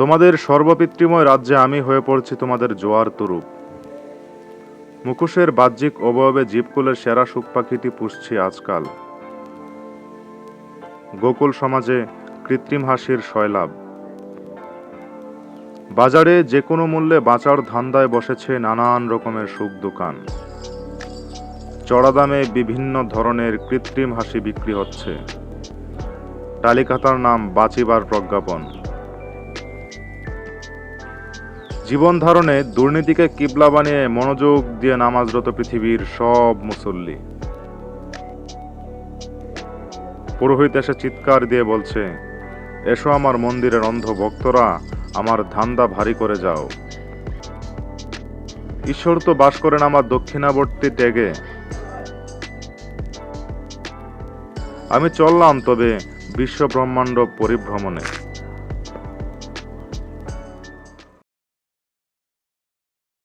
তোমাদের সর্বপিতৃময় রাজ্যে আমি হয়ে পড়ছি তোমাদের জোয়ার তরুপ। মুখোশের বাহ্যিক অবয়বে জীবকুলের সেরা সুখ পাখিটি পুষছি আজকাল। গোকুল সমাজে কৃত্রিম হাসির সয়লাভ। বাজারে যে কোনো মূল্যে বাঁচার ধান্দায় বসেছে নানান রকমের সুখ দোকান। চড়া দামে বিভিন্ন ধরনের কৃত্রিম হাসি বিক্রি হচ্ছে। তালিকাটার নাম বাঁচিবার প্রজ্ঞাপন। জীবন ধারণে দুর্নীতিকে কিবলা বানিয়ে মনোযোগ দিয়ে নামাজরত পৃথিবীর সব মুসল্লি। পুরোহিত এসে চিৎকার দিয়ে বলছে, এসো আমার মন্দিরের অন্ধ ভক্তরা, আমার ধান্দা ভারী করে যাও। ঈশ্বর তো বাস করেন আমার দক্ষিণাবর্তী ত্যাগে। আমি চললাম তবে বিশ্ব ব্রহ্মাণ্ড পরিভ্রমণে।